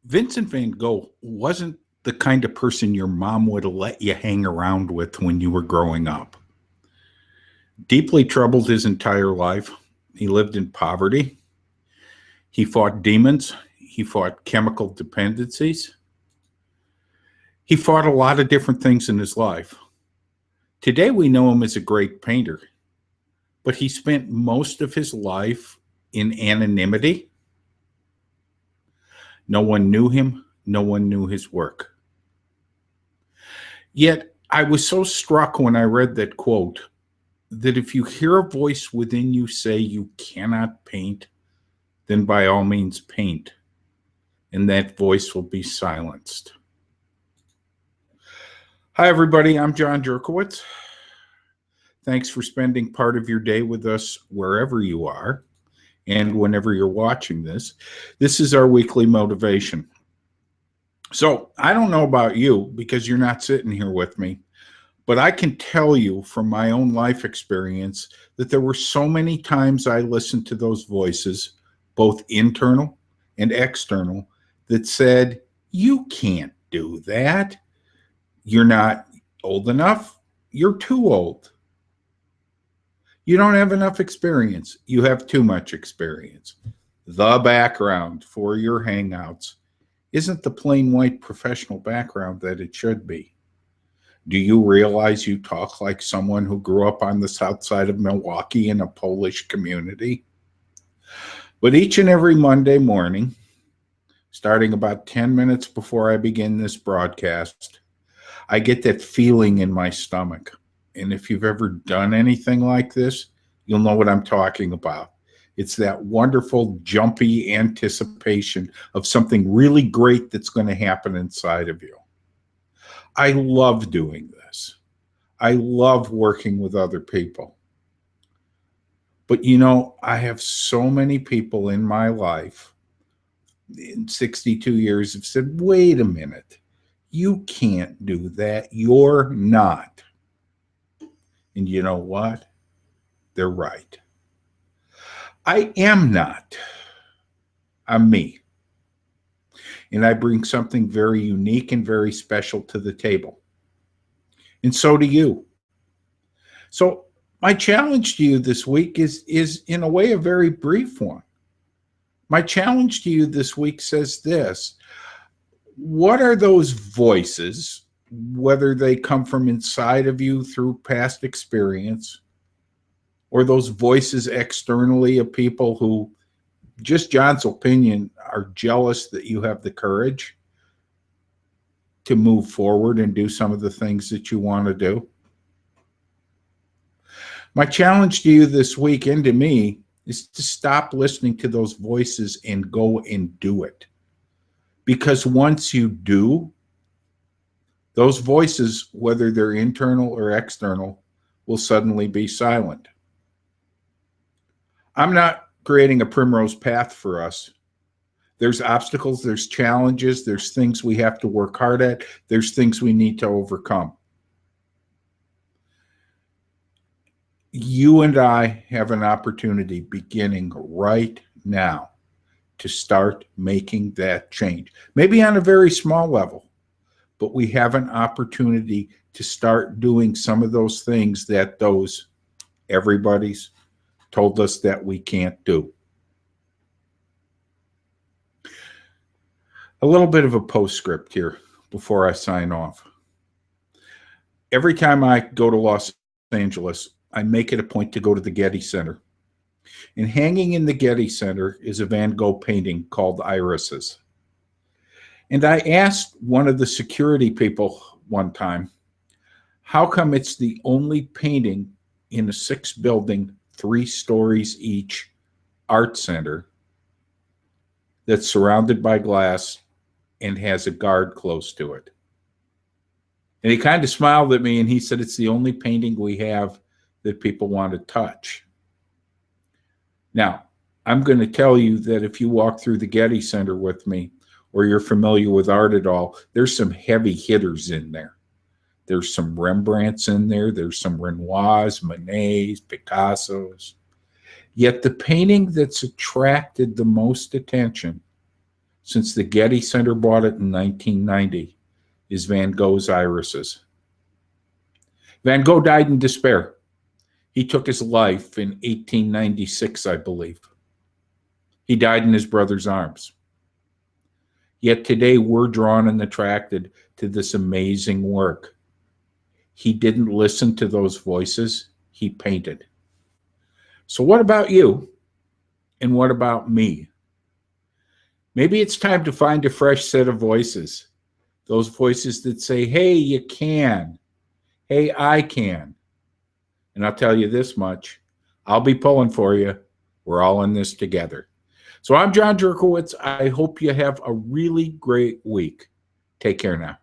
Vincent van Gogh wasn't the kind of person your mom would have let you hang around with when you were growing up. Deeply troubled his entire life, he lived in poverty. He fought demons. He fought chemical dependencies. He fought a lot of different things in his life. Today, we know him as a great painter, but he spent most of his life in anonymity. No one knew him. No one knew his work. Yet, I was so struck when I read that quote that if you hear a voice within you say you cannot paint, then by all means paint, and that voice will be silenced. Hi, everybody. I'm John Jerkowitz. Thanks for spending part of your day with us wherever you are and whenever you're watching this. This is our weekly motivation. So I don't know about you because you're not sitting here with me, but I can tell you from my own life experience that there were so many times I listened to those voices, both internal and external, that said, you can't do that. You're not old enough. You're too old. You don't have enough experience. You have too much experience. The background for your hangouts isn't the plain white professional background that it should be. Do you realize you talk like someone who grew up on the south side of Milwaukee in a Polish community? But each and every Monday morning, starting about 10 minutes before I begin this broadcast, I get that feeling in my stomach. And if you've ever done anything like this, you'll know what I'm talking about. It's that wonderful, jumpy anticipation of something really great that's going to happen inside of you. I love doing this. I love working with other people. But you know, I have so many people in my life in 62 years have said, wait a minute, you can't do that. You're not. And you know what? They're right. I am not. I'm me. And I bring something very unique and very special to the table. And so do you. So my challenge to you this week is in a way a very brief one. My challenge to you this week says this: what are those voices, whether they come from inside of you through past experience, or those voices externally of people who, just John's opinion, are jealous that you have the courage to move forward and do some of the things that you want to do? My challenge to you this week and to me is to stop listening to those voices and go and do it. Because once you do, those voices, whether they're internal or external, will suddenly be silent. I'm not creating a primrose path for us. There's obstacles, there's challenges, there's things we have to work hard at, there's things we need to overcome. You and I have an opportunity beginning right now to start making that change. Maybe on a very small level, but we have an opportunity to start doing some of those things that those everybody's told us that we can't do. A little bit of a postscript here before I sign off. Every time I go to Los Angeles, I make it a point to go to the Getty Center. And hanging in the Getty Center is a Van Gogh painting called Irises. And I asked one of the security people one time, how come it's the only painting in a 6-building, 3 stories each art center that's surrounded by glass and has a guard close to it? And he kind of smiled at me and he said, it's the only painting we have that people want to touch. Now, I'm going to tell you that if you walk through the Getty Center with me, or you're familiar with art at all, there's some heavy hitters in there. There's some Rembrandts in there. There's some Renoirs, Monets, Picassos. Yet the painting that's attracted the most attention since the Getty Center bought it in 1990, is Van Gogh's irises. Van Gogh died in despair. He took his life in 1896, I believe. He died in his brother's arms. Yet today we're drawn and attracted to this amazing work. He didn't listen to those voices. He painted. So what about you? And what about me? Maybe it's time to find a fresh set of voices. Those voices that say, hey, you can. Hey, I can. And I'll tell you this much. I'll be pulling for you. We're all in this together. So I'm John Jurkowitz. I hope you have a really great week. Take care now.